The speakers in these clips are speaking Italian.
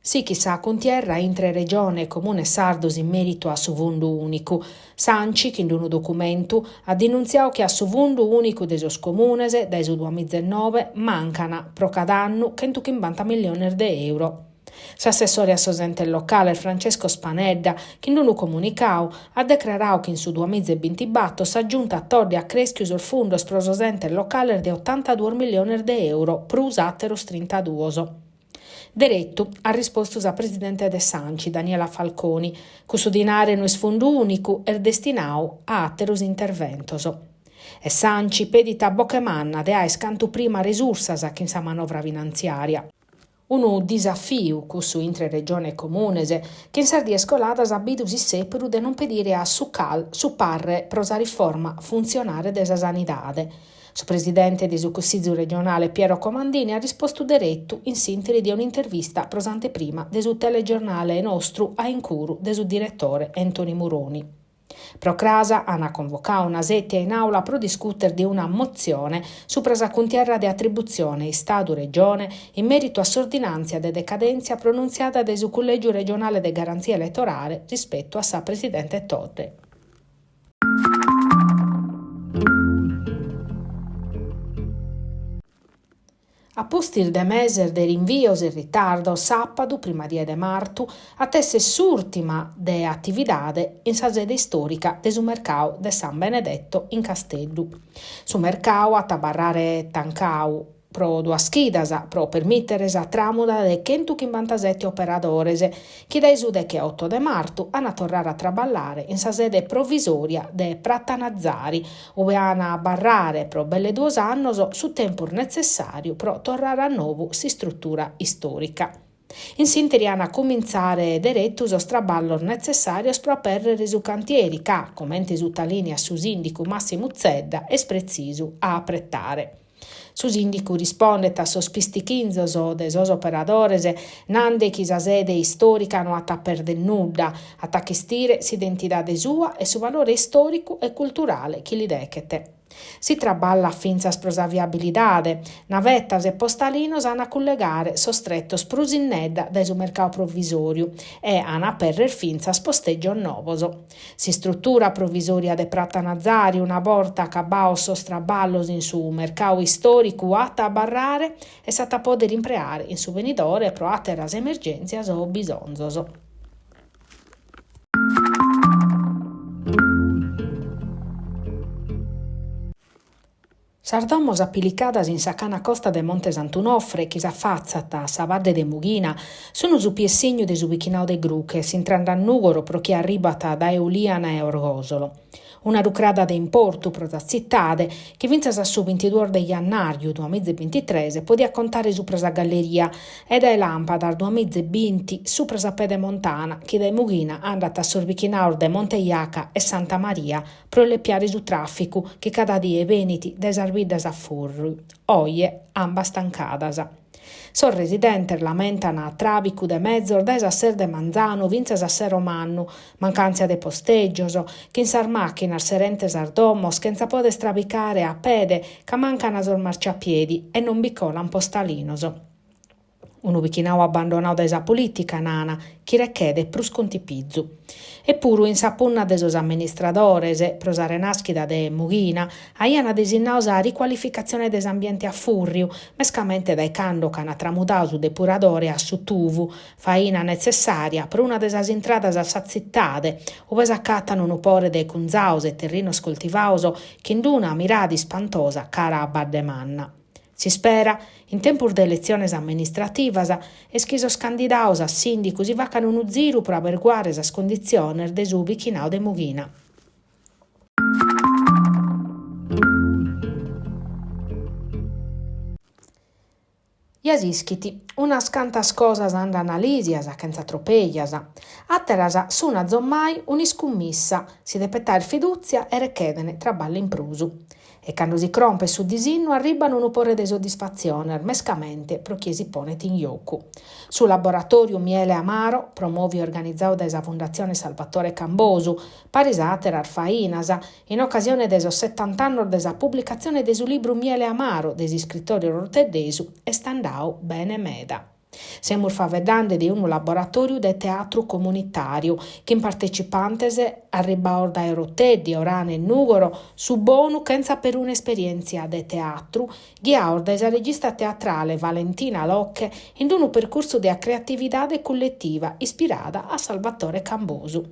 Sì, chissà, con tierra intre regione e comune sardos in merito a su fundu unicu. Sanci, che in un documento, ha denunziato che a su fundu unicu de sos comunes, dai su 2009, mancano pro cada anno 150 milioni di euro. L'assessore a sosente locale Francesco Spanedda, che in un comunicao, ha declarato che in su 2024 s'ha giunta a tordi a creschiu sul fondo pro sosente locale di 82 milioni di euro, pro usateros 32. Diretto ha risposto al presidente de Sanci, Daniela Falconi, che su dinare non è fondo unico è destinato a atteros interventos. E Sanci pedita bocche manna de ha scantu prima risorsa che in sa manovra finanziaria. Un disafio su intre regione e comunes che in Sardia scoladas abidus seperu de non pedire a su parre pro sa riforma funzionare de sa sanidade. Su presidente di su Consiglio regionale Piero Comandini ha risposto diretto in sintesi di un'intervista prosante prima de su telegiornale nostru a incuru de su direttore Antoni Muroni. Pro Crasa hanno convocato una settia in aula pro discutere di una mozione su presa con tierra di attribuzione Stato-Regione in merito a s'ordinanza de decadenza pronunziata da su Collegio regionale de garanzia elettorale rispetto a sa presidente Todde. A postir de meser de rinvios e ritardo, sapadu, prima die de martu, attesse s'ultima de attividade in sa sede storica de su mercau de San Benedetto in Castellu. Su mercau a tabarrare tancau pro duas schidas pro permittere sa tramuda de 157 operadores che dai su de che 8 de martu hanno tornare a traballare in sa sede provvisoria de Pratanazzari, ove hanno barrare pro belle 2 anni su tempo necessario pro tornare a nuovo si struttura storica. In sintesi hanno cominciare diretto lo straballo necessario per aperre su cantieri che, come su linea su sindico Massimo Zedda, è preciso a apprettare. Su sindico risponde a sospisticinzos de sos operadores, nande chi sa sede storica non ha perde nulla, a tacchestire s'identità sua e su valore storico e culturale chi li decete. Si traballa finza pro viabilidade, navettas e postalinos hanno a collegare sostrettos prusinnedda da su mercato provvisoriu e hanno perrer finza posteggio novoso. Si struttura provvisoria de Pratanazzari una volta acabao sos traballos in su mercato storico atta a barrare e s'atta poter impreare in su venidore pro atteras emergenzias o bisonzos. Sardomos appilicadas in sa cana costa de Monte Sant'Onofre, chi s'affazzat a sa Vadde de Mughina, sono su piessegno de su Bichinau de Gruche, s'intranda a Nugoro pro chi arribat da Euliana e Orgosolo. Una rucrada de importu pro sa zittade, che vinzas a su 22 de Iannariu 2023 podia contare su presa galleria e dai lampada 2020 su presa pedemontana, che dai Mughina andat a Sorbichinau de Monte Iaca e Santa Maria pro leppiare su trafficu che cada die veniti dai sarbidas a furru, oie amba stancadas. Sos residentes lamentano a trabicu de mezzor dai a ser de Manzano vinzas a ser Romannu, mancanza de posteggios, che in sar macchinas serentes ardomos che non pode strabicare a pede, ca mancano sos marciapiedi e non bicolan postalinos. Unu bichinau abbandonau da sa politica nana, chi rechede prus contipizu. Eppuru in sa punna de sos amministradores, pro sa renaschida de Mughina, aiana desinnau sa riqualificazione des ambienti a furriu, mescamente dai cando c'ana tramudau su depuradore a su tuvu, faina necessaria pro una de sas intradas a sa zittade, ove s'accattan unu pore de cunzaus e terrinos coltivaus, che in d'una miradi spantosa cara a Baddemanna. Si spera, in tempus de elezziones amministrativas, e chi sos candidatos a sindicus vacan unu ziru pro averguare sas condiziones de su Bichinau de Mughina. Ias ischiti, unas cantas cosas and analisias, senza tropeias. Atteras sunat zommai un'iscummissa, si depetare fiduzia e rechedene traballo in prusu. E quando si crompe su disinnu arribano un pore de soddisfazione, mescamente pro chi si ponet in iocu. Su laboratorio Miele Amaro, promovi organizzau da esa Fondazione Salvatore Cambosu, parisate arfainas, in occasione de esos 70 anni de sa pubblicazione de su libro Miele Amaro, desi scrittori roteddesu, e standau bene meda. Siamo favedande di un laboratorio de teatro comunitario che in partecipantes arriba da Eroteddi, Orane e Nugoro su bonu senza per un'esperienza de teatro guiaor da esa regista teatrale Valentina Locche in un percorso di creatività collettiva ispirata a Salvatore Cambosu.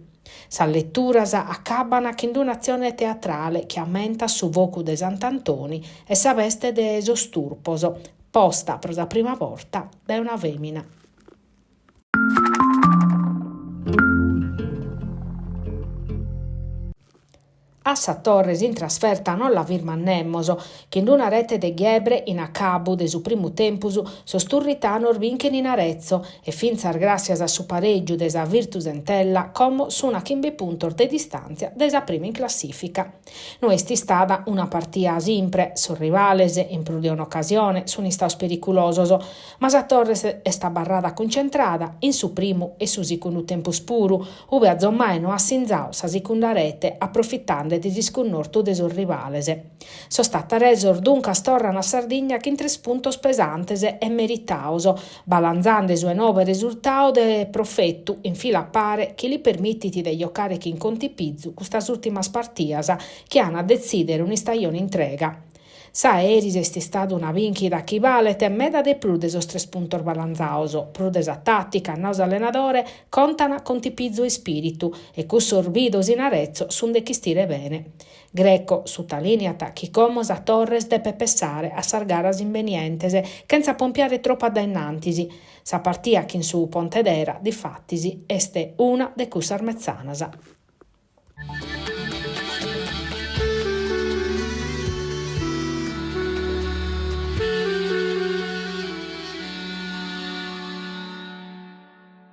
Sa letturas accabana che in un'azione teatrale che aumenta su vocu de Sant'Antoni e sa veste de Sosturposo, posta per la prima volta da una femmina. A sa Torres in trasferta non la firmannemmoso, che in una rete de Ghebre in accabu de su primu tempus sosturritanor vinchen in Arezzo e finzar gracias a su pareggio de sa Virtus Entella como su una chimbe puntor de distanza de sa prima in classifica. Non est stata una partita simpre, su rivales in più di un'occasione, su istaus periculosos, ma sa Torres est barrada concentrata in su primu e su secondo tempus puru, ove a zommai non ha sinzau sa seconda rete approfittando di disconnorto de sos rivales. So stata resor dunque storran a Sardigna che in 3 puntos pesantes e meritaus, balanzando su nuovo risultato de profettu in fila pare che li permittiti de giocare che in conti pizzu questas ultimas partidas che hanno a decidere un'istagione intrega. Sa eris est stata una vinchida chi valet e meda de plus de sos 3 puntos balanzaos, plus de sa tattica, nos allenadore, contana conti pizzo e spiritu, e cussor vidos in Arezzo sun de chi stire bene. Greco, su taliniata, chi como sa Torres de pepessare a sargaras invenientese, senza pompiare troppo addennantisi. Sa partia che in su Pontedera, di fattisi, este una de cussar mezzanas.